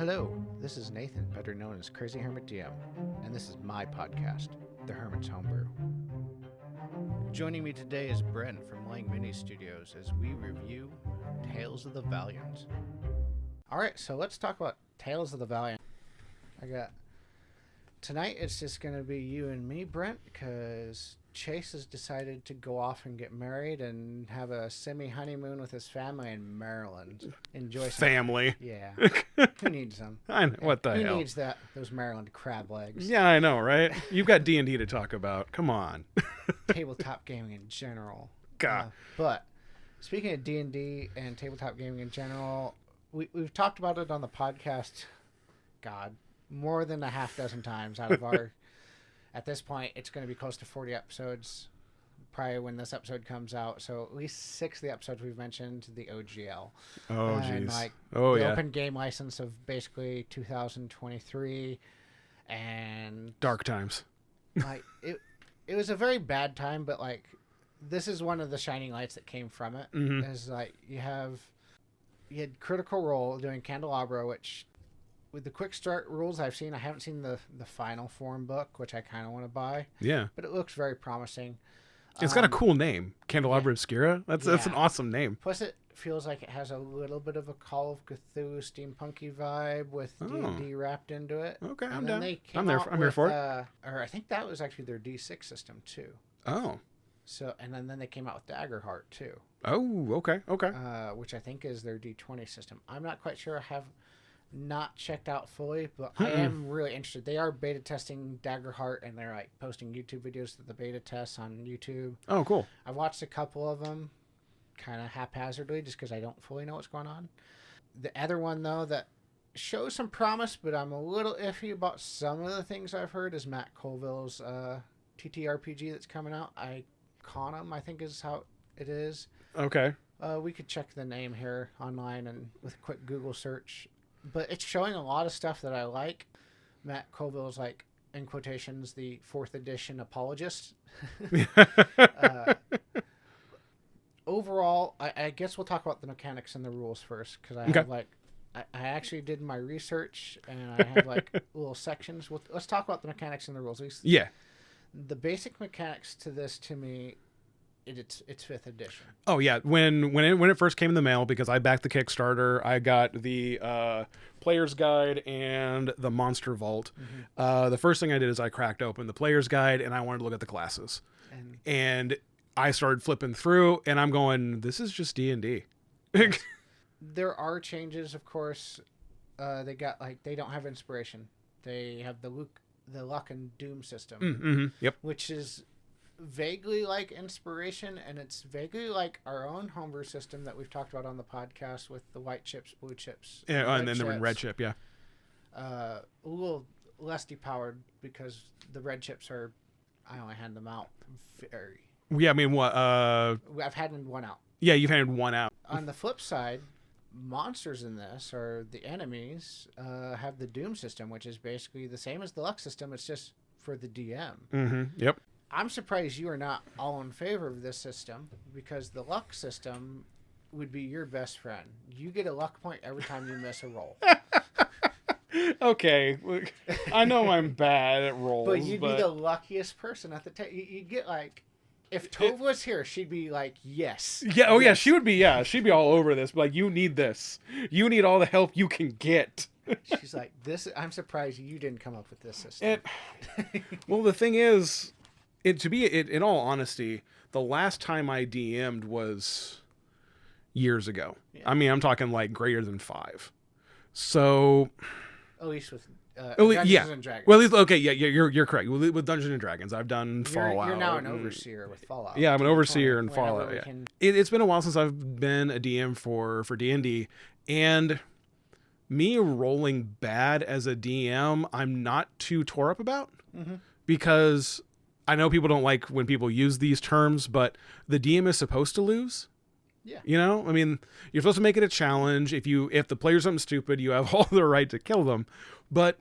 Hello, this is Nathan, better known as CrazyhermitDM, and this is my podcast, The Hermit's Homebrew. Joining me today is Brent from Langeministudio as we review Tales of the Valiant. Alright, so let's talk about Tales of the Valiant. Tonight it's just going to be you and me, Brent, because Chase has decided to go off and get married and have a semi-honeymoon with his family in Maryland. Enjoy some family. Yeah. Who needs them? I know, what the hell? Who needs those Maryland crab legs? Yeah, I know, right? You've got D&D to talk about. Come on. Tabletop gaming in general. God. But speaking of D&D and tabletop gaming in general, we've talked about it on the podcast, more than a half dozen times out of our... At this point, it's going to be close to 40 episodes, probably when this episode comes out. So at least 6 of the episodes we've mentioned the OGL. Oh, jeez. The open game license of basically 2023. And... dark times. It was a very bad time, but, this is one of the shining lights that came from it. Mm-hmm. Is, you had Critical Role doing Candelabra, which... With the quick start rules I've seen, I haven't seen the final form book, which I kind of want to buy. Yeah. But it looks very promising. It's got a cool name. Candelabra Obscura. That's an awesome name. Plus it feels like it has a little bit of a Call of Cthulhu steampunky vibe with D&D wrapped into it. Okay, and I'm then down. They came I'm here for it. Or I think that was actually their D6 system too. Oh. So and then they came out with Daggerheart too. Oh, okay. Which I think is their D20 system. I'm not quite sure. I have not checked out fully, but I am really interested. They are beta testing Daggerheart, and they're posting YouTube videos of the beta tests on YouTube. Oh, cool. I've watched a couple of them kind of haphazardly just because I don't fully know what's going on. The other one, though, that shows some promise, but I'm a little iffy about some of the things I've heard, is Matt Colville's TTRPG that's coming out. Iconum, I think is how it is. Okay. We could check the name here online and with a quick Google search. But it's showing a lot of stuff that I like. Matt Colville's, in quotations, the 4th edition apologist. Overall, I guess we'll talk about the mechanics and the rules first. Because I have, I actually did my research, and I have, little sections. Let's talk about the mechanics and the rules. Yeah. The basic mechanics to this, to me... It's 5th edition. Oh yeah, when it first came in the mail, because I backed the Kickstarter, I got the player's guide and the Monster Vault. Mm-hmm. The first thing I did is I cracked open the player's guide and I wanted to look at the classes. And I started flipping through, and I'm going, this is just D&D. Yes. There are changes, of course. They got they don't have inspiration. They have the luck and doom system. Mm-hmm. Yep. Which is vaguely like inspiration, and it's vaguely like our own homebrew system that we've talked about on the podcast with the white chips, blue chips, and then the red chip. Yeah, a little less depowered because the red chips are, I only hand them out very. Yeah, I mean, what? I've had one out. Yeah, you've handed one out. On the flip side, monsters in this, or the enemies, have the doom system, which is basically the same as the luck system. It's just for the DM. Mm-hmm. Yep. I'm surprised you are not all in favor of this system, because the luck system would be your best friend. You get a luck point every time you miss a roll. Okay. I know I'm bad at rolls. But you'd be the luckiest person at the table. You'd get if Tove was here, she'd be yes. Yeah, oh yes. Yeah, she would be, she'd be all over this. You need this. You need all the help you can get. She's this. I'm surprised you didn't come up with this system. Well, the thing is... in all honesty, the last time I DM'd was years ago. Yeah. I mean, I'm talking greater than 5. So, at least with Dungeons and Dragons. Well, at least, okay, yeah, you're correct. With Dungeons and Dragons, I've done Fallout. You're now an overseer with Fallout. Yeah, I'm an overseer in Fallout. Yeah. It's been a while since I've been a DM for D&D, and me rolling bad as a DM, I'm not too tore up about, because I know people don't like when people use these terms, but the DM is supposed to lose. Yeah. I mean, you're supposed to make it a challenge. If the player's something stupid, you have all the right to kill them. But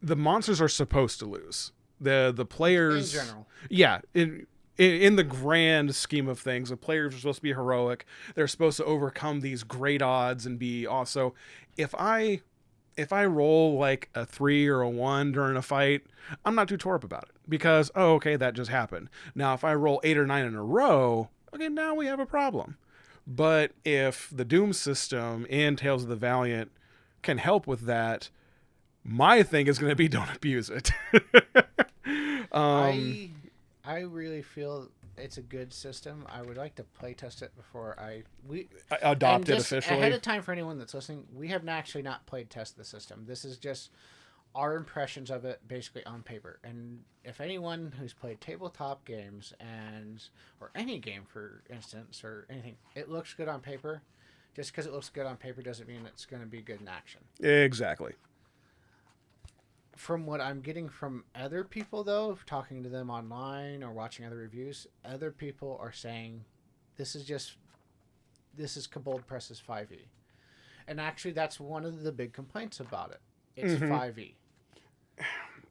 the monsters are supposed to lose. The players... In general. Yeah. In the grand scheme of things, the players are supposed to be heroic. They're supposed to overcome these great odds and be also... If I if I roll like a 3 or a 1 during a fight, I'm not too tore up about it because, oh, okay, that just happened. Now, if I roll 8 or 9 in a row, okay, now we have a problem. But if the Doom system in Tales of the Valiant can help with that, my thing is going to be don't abuse it. I really feel it's a good system. I would like to play test it before I adopt it officially. Ahead of time for anyone that's listening, we have actually not played test the system. This is just our impressions of it basically on paper. And if anyone who's played tabletop games or any game for instance or anything, it looks good on paper. Just because it looks good on paper doesn't mean it's going to be good in action. Exactly. From what I'm getting from other people, though, talking to them online or watching other reviews, other people are saying this is Kobold Press's 5e. And actually, that's one of the big complaints about it. It's 5e.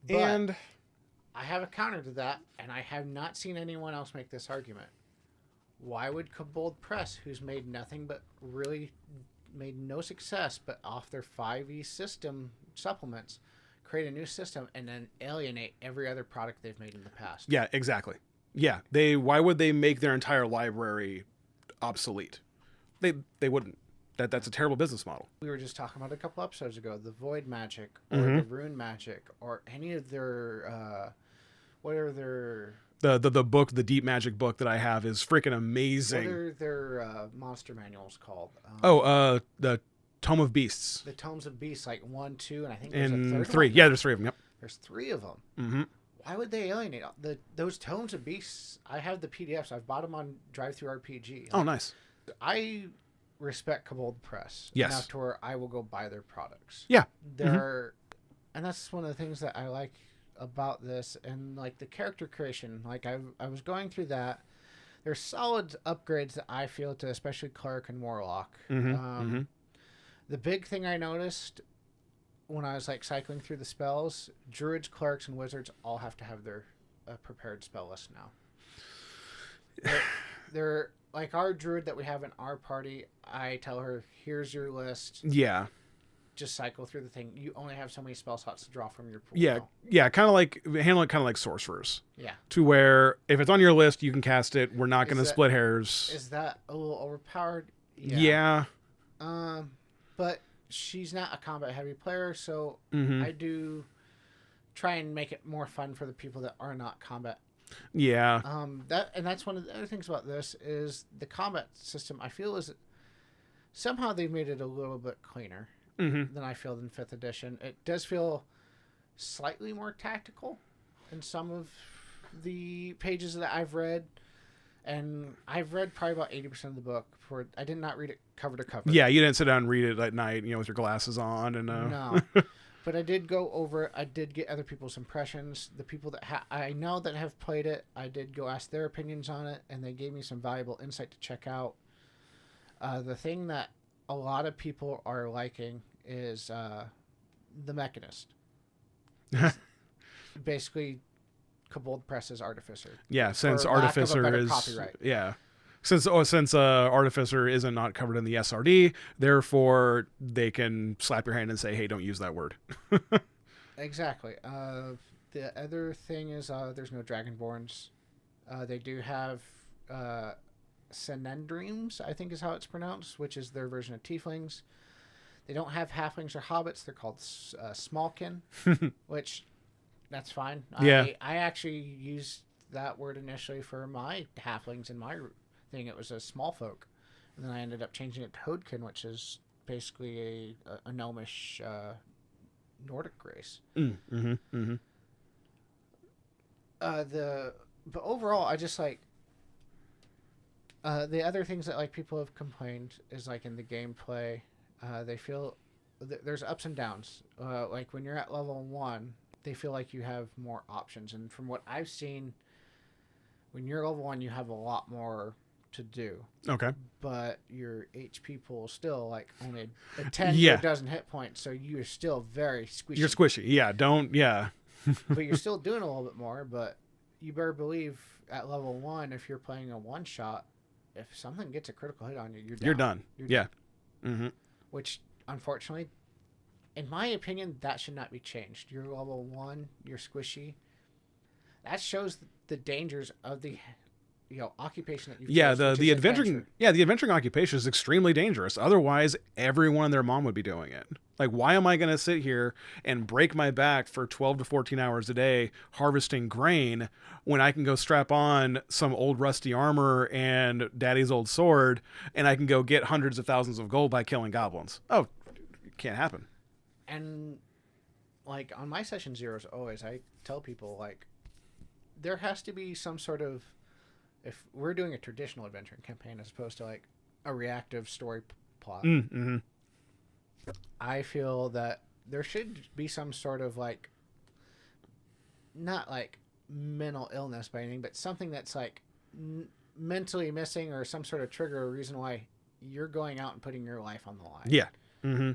But and I have a counter to that, and I have not seen anyone else make this argument. Why would Kobold Press, who's made nothing but really made no success but off their 5e system supplements, create a new system and then alienate every other product they've made in the past? Yeah, exactly. Yeah, why would they make their entire library obsolete? They wouldn't. That's a terrible business model. We were just talking about a couple episodes ago, the Void Magic or the Rune Magic or any of their the book, the Deep Magic book that I have is freaking amazing. What are their monster manuals called? The Tome of Beasts. The Tomes of Beasts, like 1, 2, and I think there's a third 3. one. Yeah, there's 3 of them. Yep. There's 3 of them. Mm-hmm. Why would they alienate those Tomes of Beasts? I have the PDFs. I've bought them on Drive-Thru RPG. Oh, nice. I respect Kobold Press enough to where I will go buy their products. Yeah. And that's one of the things that I like about this, and like the character creation. Like I was going through that. There's solid upgrades that I feel to, especially Cleric and Warlock. The big thing I noticed when I was like cycling through the spells, Druids, Clerics, and Wizards all have to have their prepared spell list now. They're like our Druid that we have in our party. I tell her, here's your list. Yeah. Just cycle through the thing. You only have so many spell slots to draw from your pool. Yeah, now. Yeah, kind of like handle it kind of like sorcerers. Yeah. To where if it's on your list, you can cast it. We're not going to split hairs. Is that a little overpowered? Yeah. But she's not a combat heavy player, so I do try and make it more fun for the people that are not combat. Yeah. That's one of the other things about this is the combat system. I feel is somehow they've made it a little bit cleaner than I feel in 5th edition. It does feel slightly more tactical in some of the pages that I've read. And I've read probably about 80% of the book. I did not read it cover to cover. Yeah, you didn't sit down and read it at night, with your glasses on. And No. But I did go over it. I did get other people's impressions. The people that I know that have played it, I did go ask their opinions on it, and they gave me some valuable insight to check out. The thing that a lot of people are liking is the Mechanist. Basically, Kobold Press's Artificer. Yeah, since Artificer is copyright. Yeah. Since Artificer isn't not covered in the SRD, therefore they can slap your hand and say, "Hey, don't use that word." Exactly. The other thing is there's no Dragonborns. They do have Senendreams, I think is how it's pronounced, which is their version of Tieflings. They don't have Halflings or Hobbits. They're called Smallkin, which that's fine. Yeah. I actually used that word initially for my Halflings in my thing. It was a small folk, and then I ended up changing it to Hodkin, which is basically a gnomish Nordic race. But overall, I just like the other things that like people have complained is like in the gameplay, they feel there's ups and downs. Like when you're at level 1, they feel like you have more options, and from what I've seen, when you're level 1, you have a lot more to do. Okay. But your HP pool is still like only a 10 to a dozen hit points, so you're still very squishy. You're squishy. Yeah, But you're still doing a little bit more, but you better believe at level 1, if you're playing a one-shot, if something gets a critical hit on you, you're done. You're done. Which, unfortunately, in my opinion, that should not be changed. You're level 1, you're squishy. That shows the dangers of the occupation that you've chose, the adventuring occupation is extremely dangerous. Otherwise, everyone and their mom would be doing it. Like, why am I going to sit here and break my back for 12 to 14 hours a day harvesting grain when I can go strap on some old rusty armor and daddy's old sword, and I can go get hundreds of thousands of gold by killing goblins? Oh, it can't happen. And like on my session zeros, always I tell people, like, there has to be some sort of, if we're doing a traditional adventuring campaign as opposed to like a reactive story plot, Mm-hmm. I feel that there should be some sort of like, not like mental illness by anything, but something that's like mentally missing, or some sort of trigger or reason why you're going out and putting your life on the line. Yeah. Mm-hmm.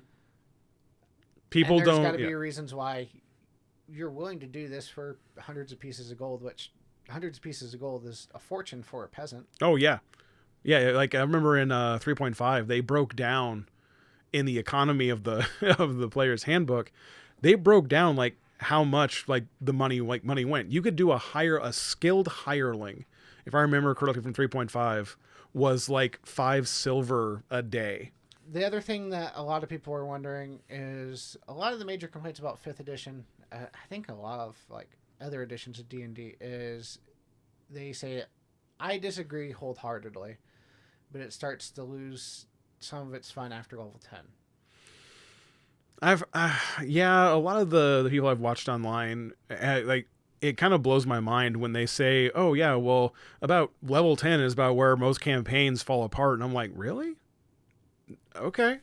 People and there's don't. There's got to be reasons why you're willing to do this for hundreds of pieces of gold, which hundreds of pieces of gold is a fortune for a peasant. Oh yeah. Yeah. Like I remember in 3.5, they broke down in the economy of the of the player's handbook. They broke down like how much like the money went. You could do a skilled hireling, if I remember correctly from 3.5, was like 5 silver a day. The other thing that a lot of people are wondering is a lot of the major complaints about 5th edition, I think a lot of like other editions of D&D, is they say, I disagree wholeheartedly, but it starts to lose some of its fun after level 10. A lot of the people I've watched online, like, it kind of blows my mind when they say, oh yeah, well, about level 10 is about where most campaigns fall apart. And I'm like, really? Okay.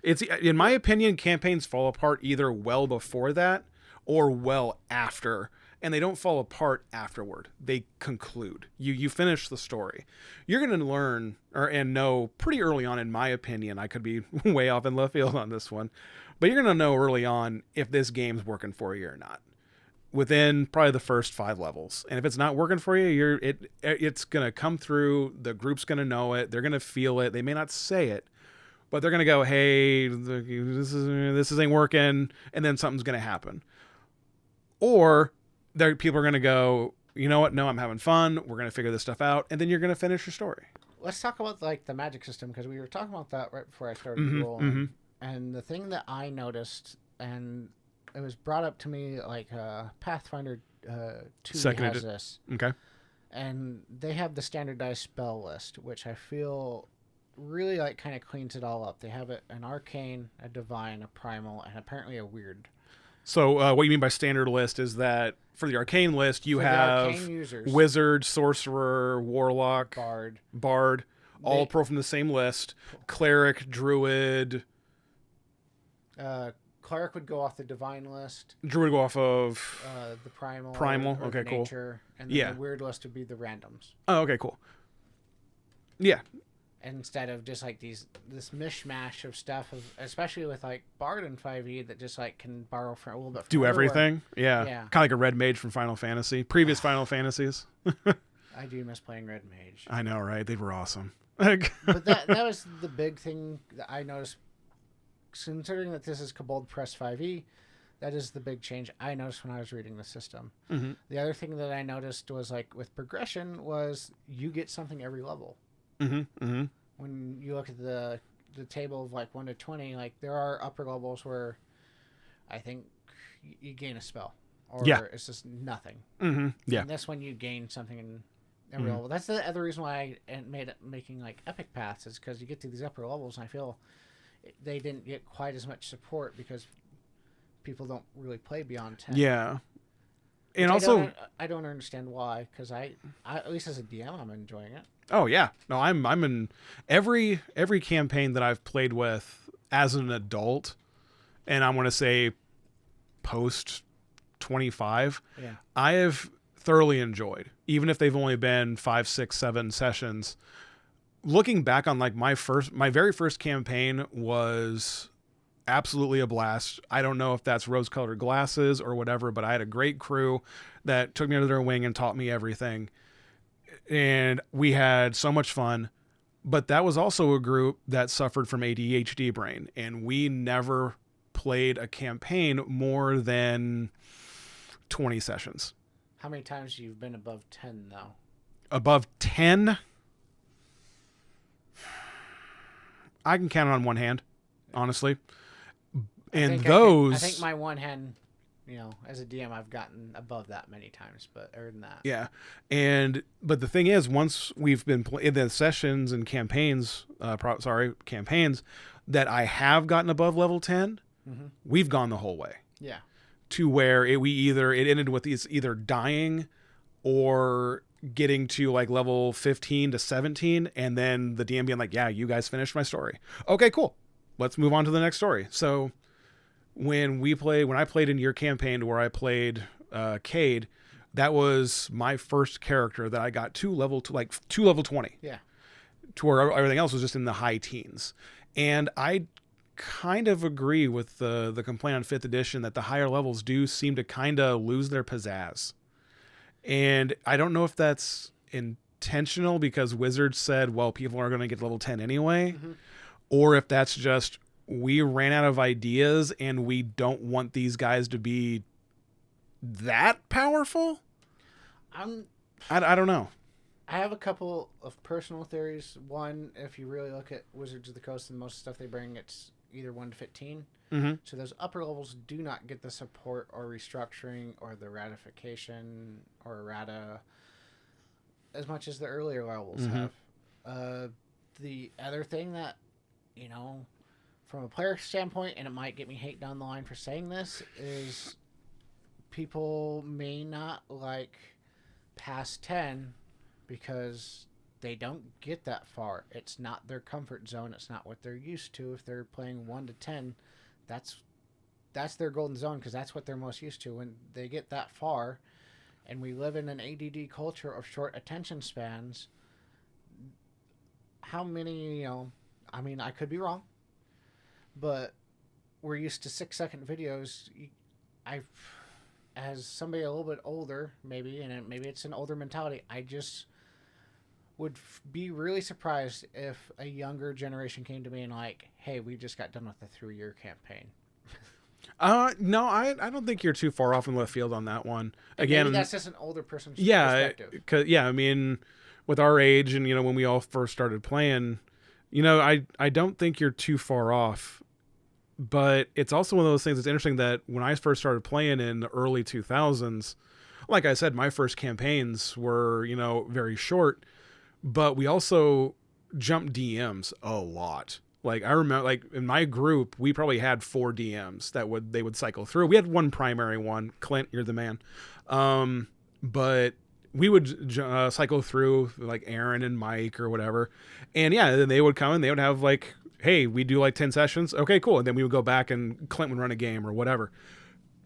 It's, in my opinion, campaigns fall apart either well before that or well after, and they don't fall apart afterward. They conclude. You finish the story. You're going to learn and know pretty early on, in my opinion. I could be way off in left field on this one, but you're going to know early on if this game's working for you or not, within probably the first 5 levels. And if it's not working for you, it's going to come through. The group's going to know it. They're going to feel it. They may not say it, but they're going to go, hey, this ain't working, and then something's going to happen. Or people are going to go, you know what? No, I'm having fun. We're going to figure this stuff out. And then you're going to finish your story. Let's talk about like the magic system, because we were talking about that right before I started rolling. Mm-hmm. And the thing that I noticed, and it was brought up to me, like Pathfinder 2 has this. Okay. And they have the standardized spell list, which I feel really like kind of cleans it all up. They have an arcane, a divine, a primal, and apparently a weird. So what you mean by standard list is that for the arcane list, you have wizard, sorcerer, warlock, bard, all pulled from the same list. Cleric, druid. Cleric would go off the divine list. Druid would go off of the primal. Or okay, cool. Nature, and then the weird list would be the randoms. Oh, okay, cool. Yeah. Instead of just like this mishmash of stuff, especially with like Bard and 5e that just like can borrow from a little bit. Do everything, yeah. Kind of like a red mage from Final Fantasy, previous Final Fantasies. I do miss playing red mage. I know, right? They were awesome. But that was the big thing that I noticed. Considering that this is Kobold Press 5e, that is the big change I noticed when I was reading the system. Mm-hmm. The other thing that I noticed was like with progression was you get something every level. Mm-hmm. Mm-hmm. When you look at the table of like 1 to 20, like there are upper levels where I think you gain a spell, or it's just nothing. Mm-hmm. Yeah. And this one you gain something in every level. That's the other reason why I made it making like epic paths, is because you get to these upper levels and I feel they didn't get quite as much support because people don't really play beyond 10. Yeah. And also, I don't understand why, because I at least as a DM, I'm enjoying it. Oh yeah, no, I'm in every campaign that I've played with as an adult, and I want to say post 25. Yeah, I have thoroughly enjoyed, even if they've only been 5, 6, 7 sessions. Looking back on like my very first campaign was absolutely a blast. I don't know if that's rose-colored glasses or whatever, but I had a great crew that took me under their wing and taught me everything. And we had so much fun, but that was also a group that suffered from ADHD brain, and we never played a campaign more than 20 sessions. How many times you've been above 10 though? Above 10? I can count it on one hand, honestly. And I think my one hand, as a DM, I've gotten above that many times, but other than that. Yeah. But the thing is, once we've been in the sessions and campaigns that I have gotten above level 10, we've gone the whole way. Yeah. To where it ended with either dying or getting to like level 15 to 17, and then the DM being like, yeah, you guys finished my story. Okay, cool. Let's move on to the next story. So when I played in your campaign where I played Cade, that was my first character that I got to level 20. Yeah. To where everything else was just in the high teens. And I kind of agree with the complaint on 5th edition that the higher levels do seem to kind of lose their pizzazz. And I don't know if that's intentional because Wizards said, well, people are going to get level 10 anyway, or if that's just we ran out of ideas and we don't want these guys to be that powerful. I don't know. I have a couple of personal theories. One, if you really look at Wizards of the Coast and most stuff they bring, it's either 1 to 15. So those upper levels do not get the support or restructuring or the ratification or errata as much as the earlier levels have. The other thing that, from a player standpoint, and it might get me hate down the line for saying this, is people may not like past 10 because they don't get that far. It's not their comfort zone. It's not what they're used to. If they're playing 1 to 10, that's their golden zone because that's what they're most used to. When they get that far, and we live in an ADD culture of short attention spans, how many, I could be wrong, but we're used to 6-second videos. As somebody a little bit older, maybe, and maybe it's an older mentality, I just would be really surprised if a younger generation came to me and like, hey, we just got done with a 3-year campaign. No, I don't think you're too far off in left field on that one. Again, maybe that's just an older person's perspective. I mean, with our age and, when we all first started playing, I don't think you're too far off. But it's also one of those things that's interesting that when I first started playing in the early 2000s, like I said, my first campaigns were, very short, but we also jumped DMs a lot. Like I remember, like in my group, we probably had 4 DMs that they would cycle through. We had one primary one. Clint, you're the man. But we would cycle through like Aaron and Mike or whatever. And yeah, then they would come and they would have like, hey, we do like 10 sessions. Okay, cool. And then we would go back and Clint would run a game or whatever.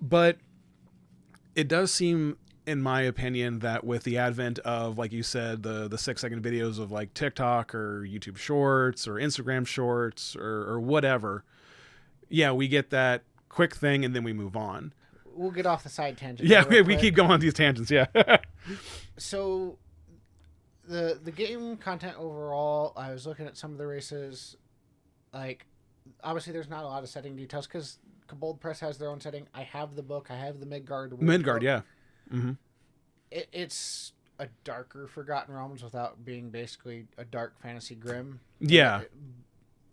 But it does seem, in my opinion, that with the advent of, like you said, the 6-second videos of like TikTok or YouTube Shorts or Instagram Shorts or whatever, yeah, we get that quick thing and then we move on. We'll get off the side tangent. Yeah, we keep going on these tangents, yeah. So the game content overall, I was looking at some of the races. Like, obviously there's not a lot of setting details because Kobold Press has their own setting. I have the book. I have the Midgard. Yeah. Mm-hmm. It's a darker Forgotten Realms without being basically a dark fantasy grim. Yeah.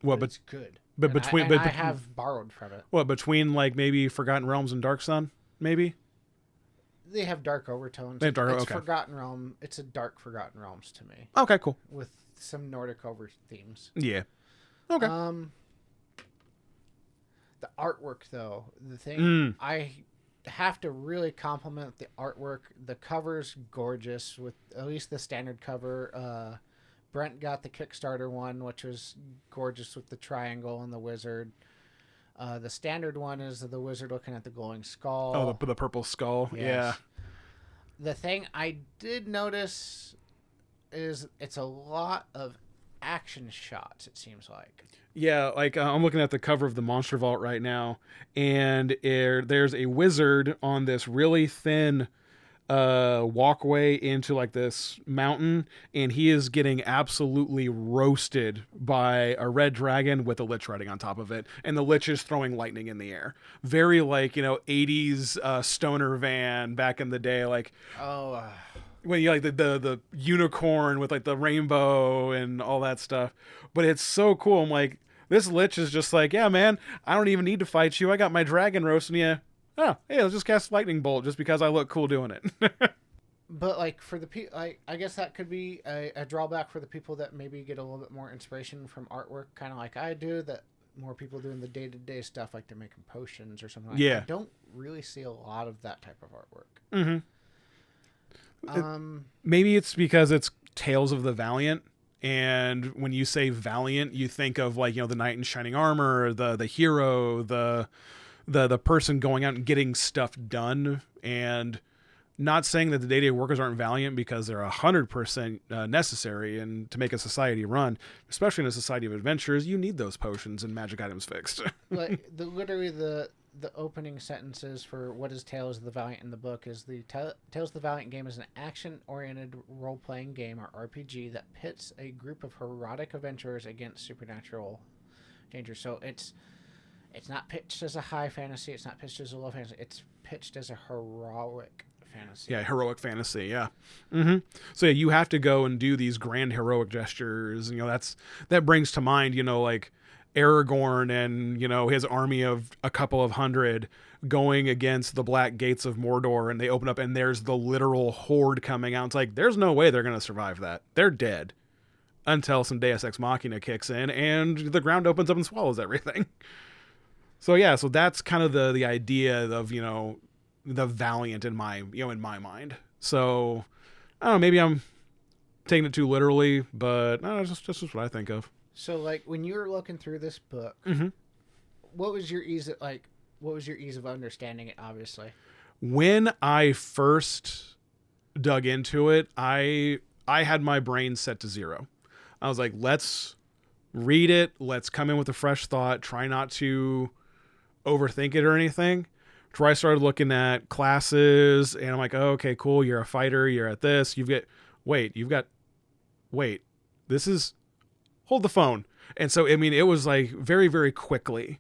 But it's good. But I have borrowed from it. What, between like maybe Forgotten Realms and Dark Sun, maybe? They have dark overtones. They have dark, it's okay. Forgotten Realm. It's a dark Forgotten Realms to me. Okay, cool. With some Nordic over themes. Yeah. Okay. The artwork, though, the thing I have to really compliment the artwork. The cover's gorgeous, with at least the standard cover. Brent got the Kickstarter one, which was gorgeous with the triangle and the wizard. The standard one is the wizard looking at the glowing skull. Oh, the purple skull. Yes. Yeah. The thing I did notice is it's a lot of action shots, it seems like. Yeah, like I'm looking at the cover of the Monster Vault right now, and there's a wizard on this really thin walkway into like this mountain, and he is getting absolutely roasted by a red dragon with a lich riding on top of it, and the lich is throwing lightning in the air. Very like, 80s stoner van back in the day, like when you like the unicorn with like the rainbow and all that stuff. But it's so cool. I'm like, this lich is just like, yeah, man, I don't even need to fight you. I got my dragon roasting you. Oh, hey, let's just cast lightning bolt just because I look cool doing it. But like for the people, I guess that could be a drawback for the people that maybe get a little bit more inspiration from artwork, kind of like I do. That more people doing the day-to-day stuff, like they're making potions or something. Like that. I don't really see a lot of that type of artwork. Maybe it's because it's Tales of the Valiant. And when you say Valiant, you think of like, the knight in shining armor, the hero, the person going out and getting stuff done. And not saying that the day-to-day workers aren't valiant, because they're 100% necessary and to make a society run, especially in a society of adventurers. You need those potions and magic items fixed. Like literally the opening sentences for what is Tales of the Valiant in the book is the Tales of the Valiant game is an action-oriented role-playing game, or RPG, that pits a group of heroic adventurers against supernatural dangers. So it's not pitched as a high fantasy. It's not pitched as a low fantasy. It's pitched as a heroic fantasy. Yeah, heroic fantasy. Yeah. So yeah, you have to go and do these grand heroic gestures. That brings to mind, like Aragorn and his army of a couple of hundred going against the Black Gates of Mordor, and they open up and there's the literal horde coming out. It's like, there's no way they're going to survive that. They're dead until some Deus Ex Machina kicks in and the ground opens up and swallows everything. So yeah, so that's kind of the idea of, the Valiant in my mind. So I don't know, maybe I'm taking it too literally, but just what I think of. So like when you were looking through this book, what was your ease of understanding it, obviously? When I first dug into it, I had my brain set to 0. I was like, let's read it, let's come in with a fresh thought, try not to overthink it or anything. I started looking at classes, and I'm like, oh, okay, cool, you're a fighter, you're at this, this is, hold the phone. And so, I mean, it was like very, very quickly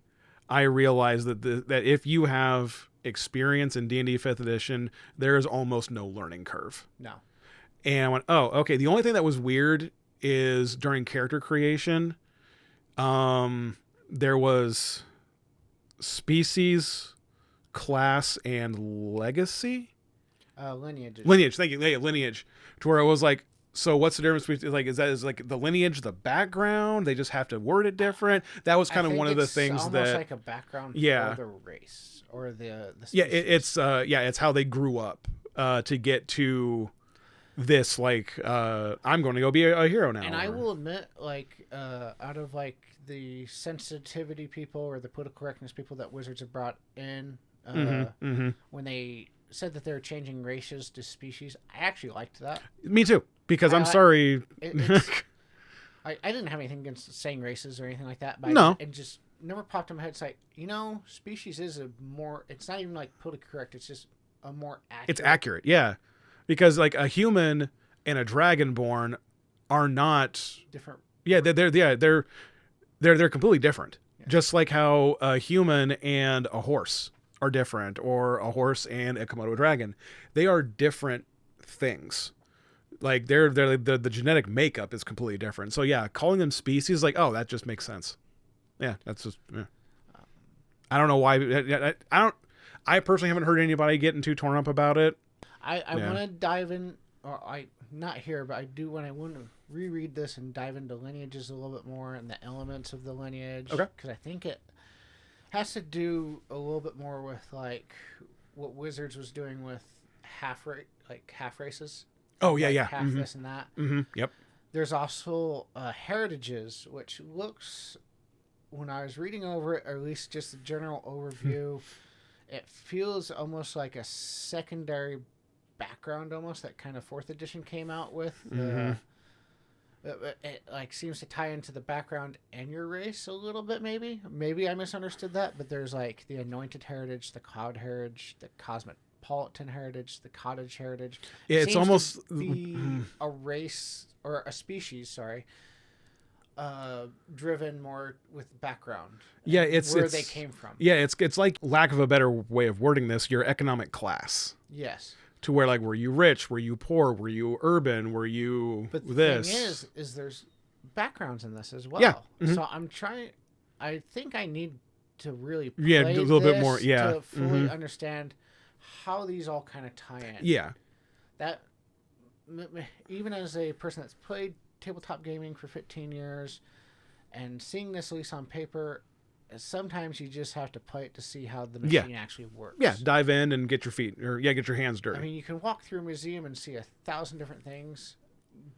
I realized that if you have experience in D&D 5th edition, there is almost no learning curve. No. And I went, oh, okay, the only thing that was weird is during character creation, there was species, class, and legacy. Lineage. Thank you. Yeah, lineage. To where I was like, so what's the difference between, like, is the lineage the background? They just have to word it different. That was kind of one of the things that almost like a background for the race or the species. It's how they grew up to get to this, like, I'm going to go be a hero now. And I will admit, like, out of like the sensitivity people or the political correctness people that Wizards have brought in, when they said that they're changing races to species, I actually liked that. Me too, because I'm sorry. I didn't have anything against saying races or anything like that, but no. It just never popped in my head. It's like, species is it's not even like politically correct. It's just a more accurate. It's accurate, yeah. Because like a human and a dragonborn are not different. Yeah, they're completely different. Yeah. Just like how a human and a horse are different, or a horse and a Komodo dragon. They are different things. Like the genetic makeup is completely different. So yeah, calling them species, like, oh, that just makes sense. Yeah, that's just. Yeah. I don't know why. I personally haven't heard anybody getting too torn up about it. I want to dive in, not here, but I do when I want to reread this and dive into lineages a little bit more and the elements of the lineage. Okay. Because I think it has to do a little bit more with like what Wizards was doing with half races. Oh yeah, like yeah. Half this and that. Yep. There's also heritages, which looks, when I was reading over it, or at least just the general overview, it feels almost like a secondary background, almost that kind of 4th edition came out with. It like seems to tie into the background and your race a little bit. Maybe I misunderstood that, but there's like the anointed heritage, the cloud heritage, the cosmic Neapolitan heritage, the cottage heritage. It's almost to be a race or a species, sorry, driven more with background. Yeah, it's where they came from. Yeah, it's like, lack of a better way of wording this, your economic class. Yes. To where, like, were you rich? Were you poor? Were you urban? Were you but the this? thing is there's backgrounds in this as well. Yeah. So I'm trying. I think I need to really play a little bit more. Yeah. To fully understand how these all kind of tie in. Yeah. That even as a person that's played tabletop gaming for 15 years and seeing this at least on paper, sometimes you just have to play it to see how the machine actually works. Yeah, dive in and get your hands dirty. I mean, you can walk through a museum and see 1,000 different things,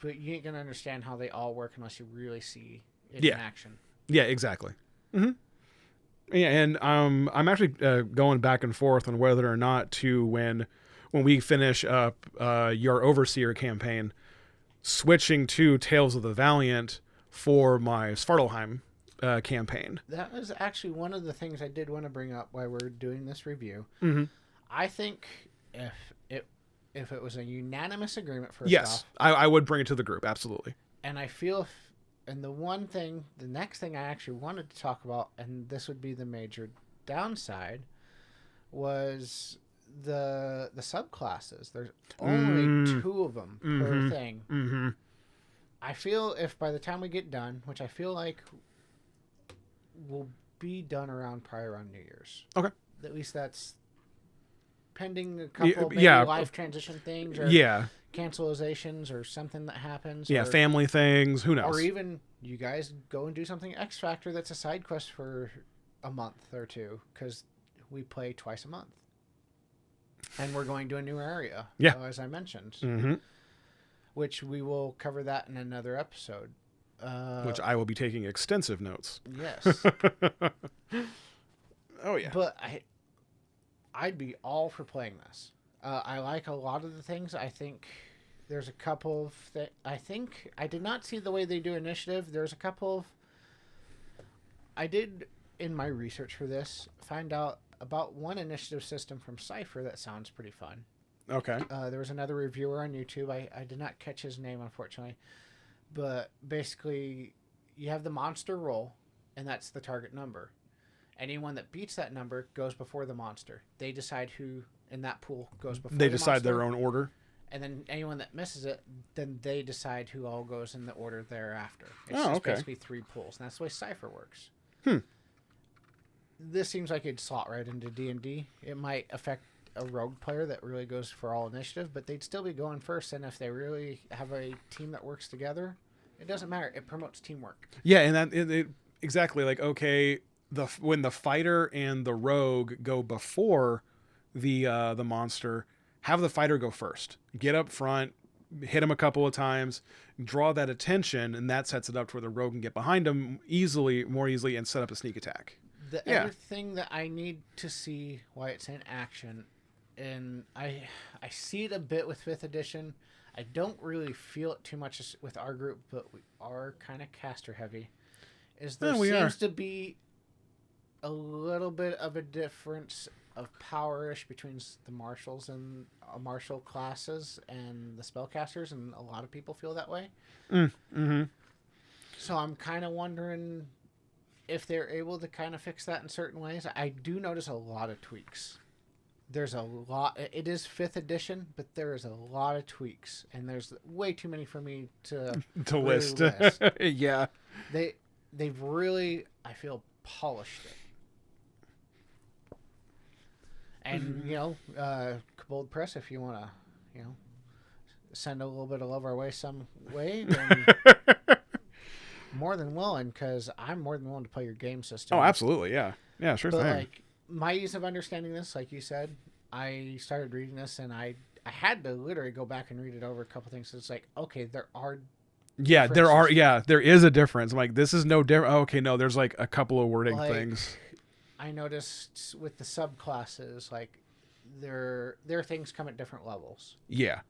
but you ain't gonna understand how they all work unless you really see it in action. Yeah, exactly. Mm-hmm. Yeah, and I'm actually going back and forth on whether or not to, when we finish up your Overseer campaign, switching to Tales of the Valiant for my Svartalheim campaign. That was actually one of the things I did want to bring up while we're doing this review. Mm-hmm. I think if it was a unanimous agreement first off, I would bring it to the group, absolutely. And I feel and the next thing I actually wanted to talk about, and this would be the major downside, was the subclasses. There's only 2 of them per thing. Mm-hmm. I feel if by the time we get done, which I feel like will be done probably around New Year's. Okay. At least that's pending a couple maybe life transition things or cancelizations or something that happens. Yeah, family things. Who knows? Or even you guys go and do something X Factor that's a side quest for a month or 2 because we play twice a month. And we're going to a new area, as I mentioned. Mm-hmm. Which we will cover that in another episode. Which I will be taking extensive notes. Yes. Oh, yeah. But I'd be all for playing this. I like a lot of the things. I think there's a couple of... I think I did not see the way they do initiative. There's a couple of... I did, in my research for this, find out about one initiative system from Cypher that sounds pretty fun. Okay. There was another reviewer on YouTube. I did not catch his name, unfortunately. But basically, you have the monster roll, and that's the target number. Anyone that beats that number goes before the monster. They decide who in that pool goes before the monster. They decide their own order. And then anyone that misses it, then they decide who all goes in the order thereafter. It's basically 3 pools. And that's the way Cypher works. This seems like it'd slot right into D&D. It might affect a rogue player that really goes for all initiative, but they'd still be going first. And if they really have a team that works together, it doesn't matter. It promotes teamwork. Yeah, and that exactly, like, okay, when the fighter and the rogue go before the monster, have the fighter go first. Get up front, hit him a couple of times, draw that attention, and that sets it up to where the rogue can get behind him more easily, and set up a sneak attack. The other thing that I need to see why it's in action, and I see it a bit with 5th edition. I don't really feel it too much with our group, but we are kind of caster heavy. There seems to be a little bit of a difference of power-ish between the marshals and martial classes and the spellcasters, and a lot of people feel that way. Mm-hmm. So I'm kind of wondering if they're able to kind of fix that in certain ways. I do notice a lot of tweaks. There's a lot. It is 5th edition, but there is a lot of tweaks, and there's way too many for me to really list. Yeah. They've really, I feel, polished it. And, Kobold Press, if you want to, send a little bit of love our way some way, then more than willing, because I'm more than willing to play your game system. Oh, absolutely, yeah. Yeah, sure thing. Like, my ease of understanding this, like you said, I started reading this, and I had to literally go back and read it over a couple things. So it's like, okay, there are... Yeah, there is a difference. I'm like, this is no different. Oh, okay, no, there's like a couple of wording things. I noticed with the subclasses, like, their things come at different levels. Yeah.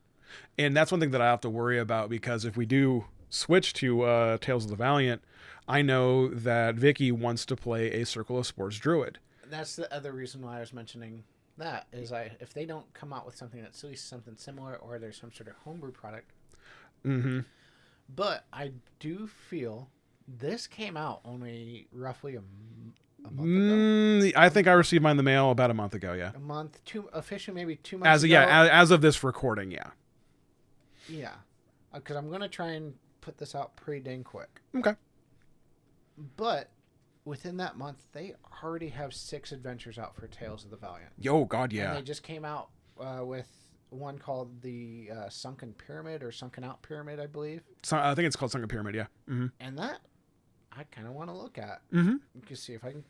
And that's one thing that I have to worry about, because if we do switch to Tales of the Valiant, I know that Vicky wants to play a Circle of Sports Druid. That's the other reason why I was mentioning that is if they don't come out with something that's at least something similar, or there's some sort of homebrew product. Mm-hmm. But I do feel this came out only roughly a month ago. I think I received mine in the mail about a month ago. Yeah, a month, officially maybe 2 months ago. As of this recording, yeah. Yeah, because I'm gonna try and put this out pretty dang quick. Okay. But within that month, they already have 6 adventures out for Tales of the Valiant. Yo, God, yeah. And they just came out with one called the Sunken Pyramid or Sunken Out Pyramid, I believe. I think it's called Sunken Pyramid, yeah. Mm-hmm. And that I kind of want to look at. Mm-hmm. To see if I can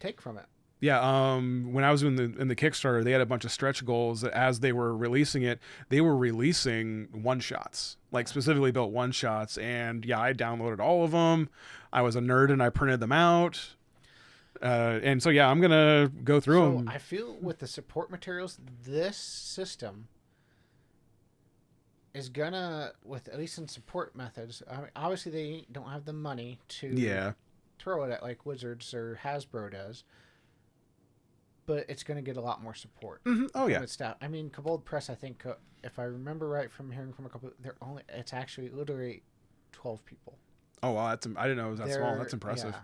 take from it. Yeah, when I was in the Kickstarter, they had a bunch of stretch goals that as they were releasing it, they were releasing one-shots, like specifically built one-shots. And yeah, I downloaded all of them. I was a nerd and I printed them out. And so, yeah, I'm going to go through them. I feel with the support materials, this system is going to, with at least in support methods, I mean, obviously they don't have the money to throw it at like Wizards or Hasbro does, but it's going to get a lot more support. Mm-hmm. Oh, yeah. Its staff. I mean, Kobold Press, I think, if I remember right from hearing from a couple, it's actually literally 12 people. Oh, wow. I didn't know it was that small. That's impressive. Yeah.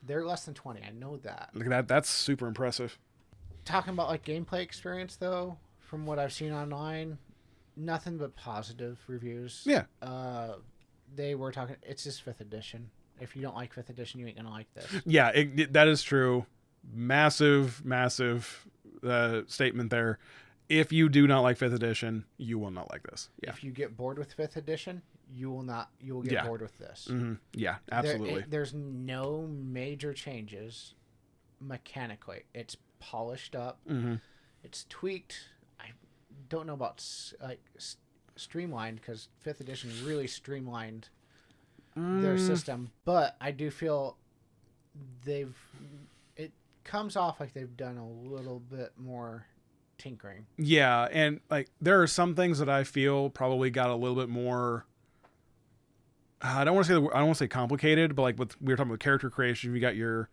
They're less than 20. I know that. Look at that. That's super impressive. Talking about like gameplay experience, though, from what I've seen online, nothing but positive reviews. Yeah. They were talking. It's just 5th edition. If you don't like 5th edition, you ain't gonna like this. Yeah, that is true. Massive statement there. If you do not like 5th edition, you will not like this. Yeah. If you get bored with 5th edition, you will not. You will get bored with this. Mm-hmm. Yeah, absolutely. There's no major changes mechanically. It's polished up. Mm-hmm. It's tweaked. I don't know about streamlined, because 5th edition really streamlined their system, but I do feel it comes off like they've done a little bit more tinkering. Yeah, and like there are some things that I feel probably got a little bit more. I don't want to say complicated, but like we were talking about character creation, you got your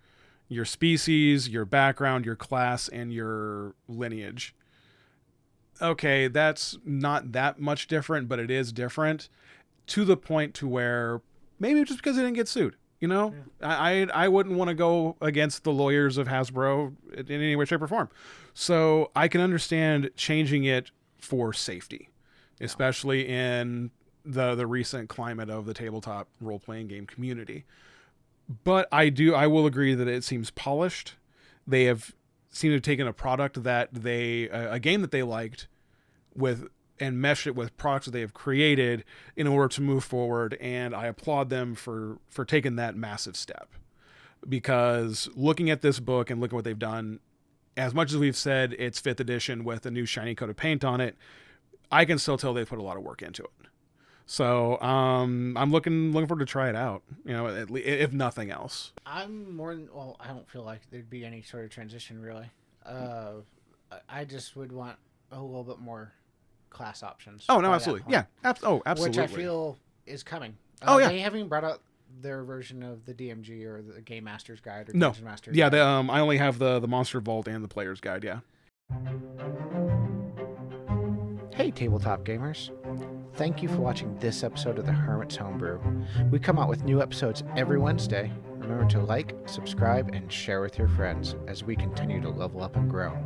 species, your background, your class, and your lineage. Okay, that's not that much different, but it is different to the point to where maybe just because they didn't get sued. You know, yeah. I wouldn't want to go against the lawyers of Hasbro in any way, shape, or form. So I can understand changing it for safety, especially in the recent climate of the tabletop role-playing game community. But I will agree that it seems polished. They have seemed to have taken a product that a game that they liked and mesh it with products that they have created in order to move forward. And I applaud them for taking that massive step, because looking at this book and looking at what they've done, as much as we've said it's 5th edition with a new shiny coat of paint on it, I can still tell they've put a lot of work into it. So I'm looking forward to try it out, you know, if nothing else. I don't feel like there'd be any sort of transition really. I just would want a little bit more class options. Oh, no, absolutely. Yeah. Absolutely. Which I feel is coming. They haven't even brought out their version of the DMG or the Game Master's Guide or Dungeon Master's Guide. I only have the Monster Vault and the Player's Guide, yeah. Hey, tabletop gamers. Thank you for watching this episode of the Hermit's Homebrew. We come out with new episodes every Wednesday. Remember to like, subscribe, and share with your friends as we continue to level up and grow.